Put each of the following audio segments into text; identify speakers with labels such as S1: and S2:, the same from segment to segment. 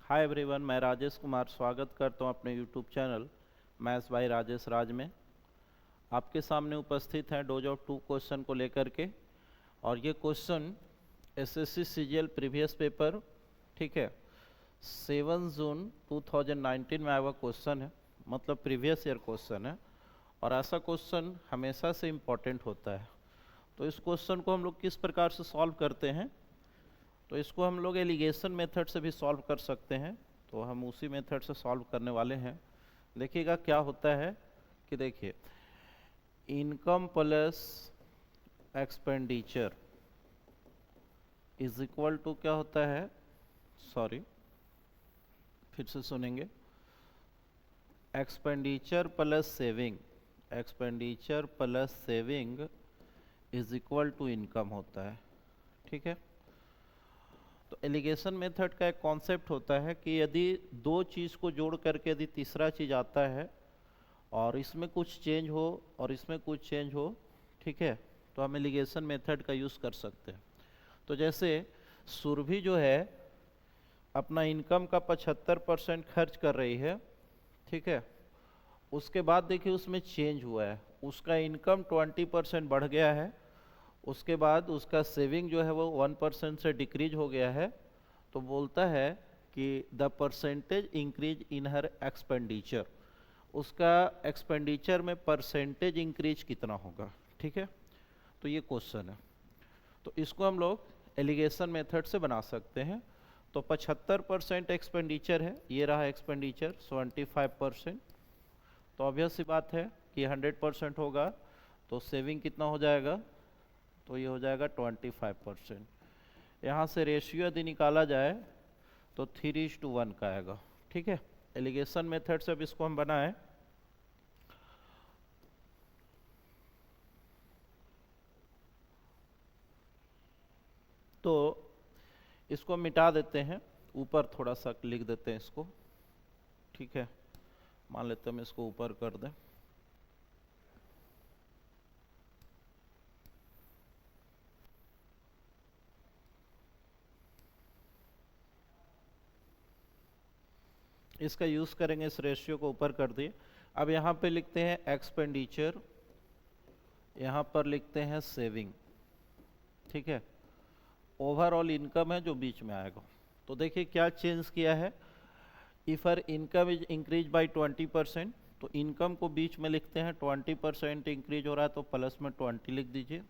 S1: Hi everyone, मैं राजेश कुमार स्वागत करता हूं अपने YouTube channel maths by Rajesh Raj में। आपके सामने उपस्थित हैं डोज ऑफ 2 क्वेश्चन को लेकर के। और ये question SSC CGL previous paper, ठीक है, 7 जून 2019 में आया हुआ क्वेश्चन है, मतलब प्रीवियस ईयर क्वेश्चन है। और ऐसा क्वेश्चन हमेशा से इम्पॉर्टेंट होता है। तो इस क्वेश्चन को हम लोग किस प्रकार से सॉल्व करते हैं, तो इसको हम लोग एलिगेशन मेथड से भी सॉल्व कर सकते हैं। तो हम उसी मेथड से सॉल्व करने वाले हैं। देखिएगा क्या होता है कि देखिए, income plus expenditure is equal to क्या होता है, सॉरी फिर से सुनेंगे, expenditure plus saving, expenditure plus saving is equal to income होता है। ठीक है, तो एलिगेशन मेथड का एक कॉन्सेप्ट होता है कि यदि दो चीज़ को जोड़ करके यदि तीसरा चीज़ आता है और इसमें कुछ चेंज हो और इसमें कुछ चेंज हो, ठीक है, तो हम एलिगेशन मेथड का यूज़ कर सकते हैं। तो जैसे सुरभि जो है अपना इनकम का 75% खर्च कर रही है, ठीक है, उसके बाद देखिए उसमें चेंज हुआ है, उसका इनकम 20% बढ़ गया है, उसके बाद उसका सेविंग जो है वो 1% से डिक्रीज हो गया है। तो बोलता है कि the percentage increase in her expenditure, उसका एक्सपेंडिचर में परसेंटेज इंक्रीज कितना होगा। ठीक है, तो ये क्वेश्चन है। तो इसको हम लोग एलिगेशन मेथड से बना सकते हैं। तो 75% एक्सपेंडिचर है, ये रहा एक्सपेंडिचर 75%। तो ऑब्वियस सी बात है कि 100% होगा, तो सेविंग कितना हो जाएगा, तो ये हो जाएगा 25%। यहाँ से रेशियो यदि निकाला जाए तो 3:1 का आएगा। ठीक है, एलिगेशन मेथड से अब इसको हम बनाएं तो इसको मिटा देते हैं, ऊपर थोड़ा सा लिख देते हैं इसको। ठीक है, मान लेते हैं हम इसको ऊपर कर दें। इसका यूज करेंगे, इस रेशियो को ऊपर कर दिए। अब यहाँ पे लिखते हैं एक्सपेंडिचर, यहाँ पर लिखते हैं सेविंग। ठीक है, ओवरऑल इनकम है जो बीच में आएगा। तो देखिए क्या चेंज किया है, if her income is increase by 20%, तो इनकम को बीच में लिखते हैं, 20% इंक्रीज हो रहा है तो प्लस में 20 लिख दीजिए।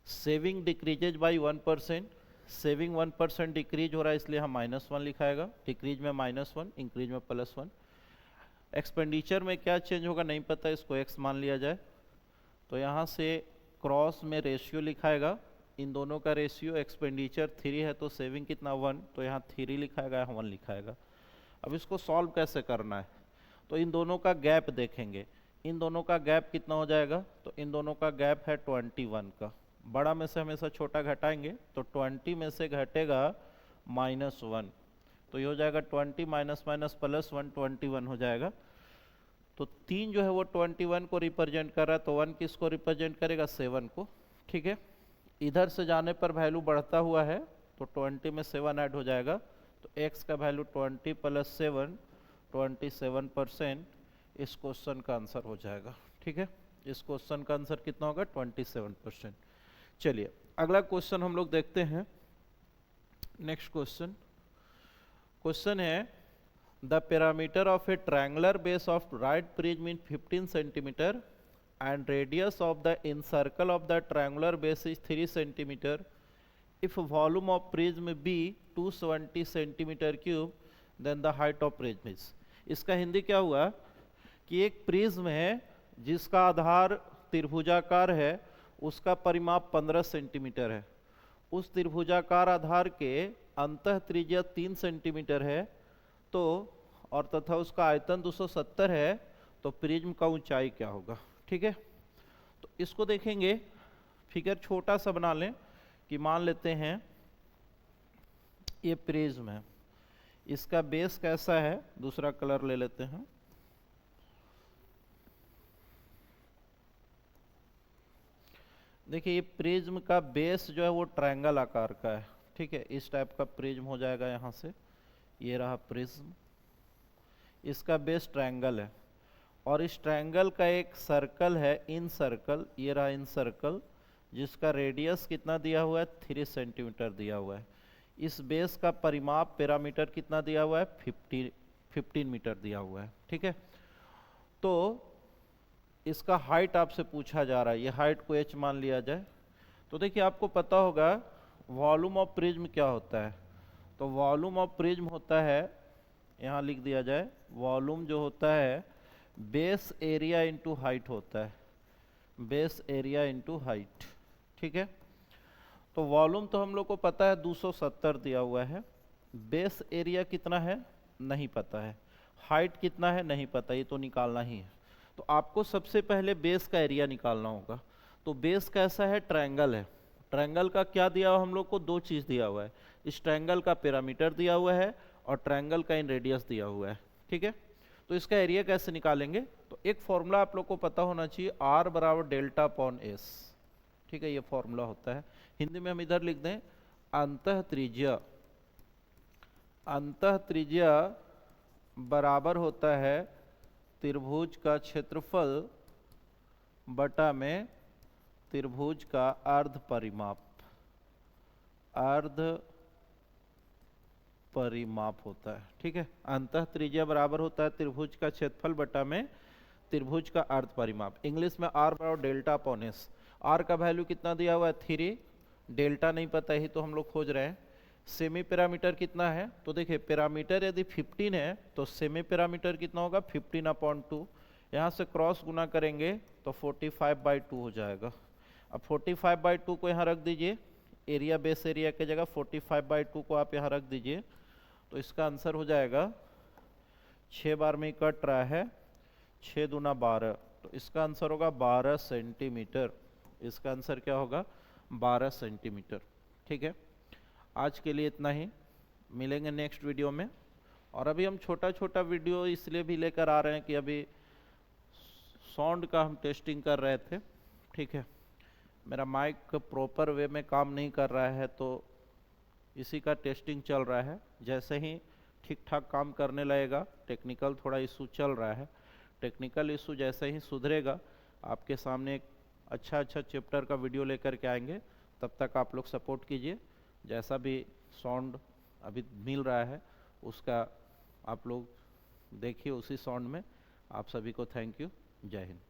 S1: Saving decreases bye 1%, saving 1% decrease हो रहा है इसलिए हम -1 लिखाएगा, डिक्रीज में -1, इंक्रीज में +1। एक्सपेंडिचर में क्या चेंज होगा नहीं पता, इसको x मान लिया जाए। तो यहाँ से क्रॉस में रेशियो लिखाएगा, इन दोनों का रेशियो, एक्सपेंडिचर 3 है तो सेविंग कितना 1, तो यहाँ 3 लिखाएगा, 1 लिखाएगा। अब इसको सॉल्व कैसे करना है, तो इन दोनों का गैप देखेंगे, इन दोनों का गैप कितना हो जाएगा, तो इन दोनों का गैप है 21 का। बड़ा में से हमेशा छोटा घटाएंगे, तो 20 में से घटेगा -1, तो ये हो जाएगा 20 माइनस माइनस +1, 21 हो जाएगा। तो 3 जो है वो 21 को रिप्रेजेंट कर रहा है, तो 1 किसको रिप्रेजेंट करेगा, 7 को। ठीक है, इधर से जाने पर वैल्यू बढ़ता हुआ है, तो 20 में 7 ऐड हो जाएगा, तो x का वैल्यू 20 + 7, 27% इस क्वेश्चन का आंसर हो जाएगा। ठीक है, इस क्वेश्चन का आंसर कितना होगा, 27%। चलिए अगला क्वेश्चन हम लोग देखते हैं। नेक्स्ट क्वेश्चन, क्वेश्चन है the parameter of A triangular base of right prism in 15 centimetre and radius of the encircle of the triangular base is 3 centimeter. If volume of prism be 270 centimeter cube, then the height of prism is। इसका हिंदी क्या हुआ कि एक prism है जिसका आधार त्रिभुजाकार है, उसका परिमाप 15 सेंटीमीटर है, उस त्रिभुजाकार आधार के अंतः त्रिज्या 3 सेंटीमीटर है, तो और तथा उसका आयतन 270 है, तो प्रिज्म का ऊंचाई क्या होगा। ठीक है, तो इसको देखेंगे, फिगर छोटा सा बना लें कि मान लेते हैं ये प्रिज्म है, इसका बेस कैसा है, दूसरा कलर ले लेते हैं। देखिए ये प्रिज्म का बेस जो है वो ट्रायंगल आकार का है। ठीक है, इस टाइप का प्रिज्म हो जाएगा, यहाँ से ये रहा प्रिज्म, इसका बेस ट्रायंगल है और इस ट्रायंगल का एक सर्कल है इन सर्कल, ये रहा इन सर्कल, जिसका रेडियस कितना दिया हुआ है 3 सेंटीमीटर दिया हुआ है। इस बेस का परिमाप पैरामीटर कितना दिया हुआ है 15 मीटर दिया हुआ है। ठीक है, तो इसका हाइट आपसे पूछा जा रहा है, ये हाइट को h मान लिया जाए। तो देखिए आपको पता होगा वॉल्यूम ऑफ प्रिज्म क्या होता है। तो वॉल्यूम ऑफ प्रिज्म होता है, यहाँ लिख दिया जाए, वॉल्यूम जो होता है बेस एरिया इंटू हाइट होता है, बेस एरिया इंटू हाइट। ठीक है, तो वॉल्यूम तो हम लोग को पता है 270 दिया हुआ है, बेस एरिया कितना है नहीं पता है, हाइट कितना है नहीं पता, ये तो निकालना ही है। तो आपको सबसे पहले बेस का एरिया निकालना होगा। तो बेस कैसा है, ट्रायंगल है। ट्रायंगल का क्या दिया हुआ हम लोग को, दो चीज़ दिया हुआ है, इस ट्रायंगल का पैरामीटर दिया हुआ है और ट्रायंगल का इन रेडियस दिया हुआ है। ठीक है, तो इसका एरिया कैसे निकालेंगे, तो एक फॉर्मूला आप लोग को पता होना चाहिए, R बराबर डेल्टा अपॉन एस। ठीक है, ये फॉर्मूला होता है, हिंदी में हम इधर लिख दें अंतः त्रिज्या, अंतः त्रिज्या बराबर होता है त्रिभुज का क्षेत्रफल बटा में त्रिभुज का अर्ध परिमाप, अर्ध परिमाप होता है। ठीक है, अंतः त्रिज्या बराबर होता है त्रिभुज का क्षेत्रफल बटा में त्रिभुज का अर्ध परिमाप। इंग्लिश में R बराबर डेल्टा अपॉन एस। R का वैल्यू कितना दिया हुआ है 3, डेल्टा नहीं पता ही तो हम लोग खोज रहे हैं। सेमी पैरामीटर कितना है, तो देखिए पैरामीटर यदि 15 है तो सेमी पैरामीटर कितना होगा 15/2। यहाँ से क्रॉस गुना करेंगे तो 45/2 हो जाएगा। अब 45/2 को यहाँ रख दीजिए, एरिया बेस एरिया की जगह 45/2 को आप यहाँ रख दीजिए, तो इसका आंसर हो जाएगा 6 बार में कट रहा है, 6 दूना 12, तो इसका आंसर होगा 12 सेंटीमीटर। इसका आंसर क्या होगा 12 सेंटीमीटर। ठीक है, आज के लिए इतना ही, मिलेंगे नेक्स्ट वीडियो में। और अभी हम छोटा छोटा वीडियो इसलिए भी लेकर आ रहे हैं कि अभी साउंड का हम टेस्टिंग कर रहे थे। ठीक है, मेरा माइक प्रॉपर वे में काम नहीं कर रहा है तो इसी का टेस्टिंग चल रहा है। जैसे ही ठीक ठाक काम करने लगेगा, टेक्निकल थोड़ा इशू चल रहा है, टेक्निकल इशू जैसे ही सुधरेगा आपके सामने एक अच्छा चैप्टर का वीडियो लेकर के आएंगे। तब तक आप लोग सपोर्ट कीजिए, जैसा भी साउंड अभी मिल रहा है उसका आप लोग देखिए उसी साउंड में। आप सभी को थैंक यू, जय हिंद।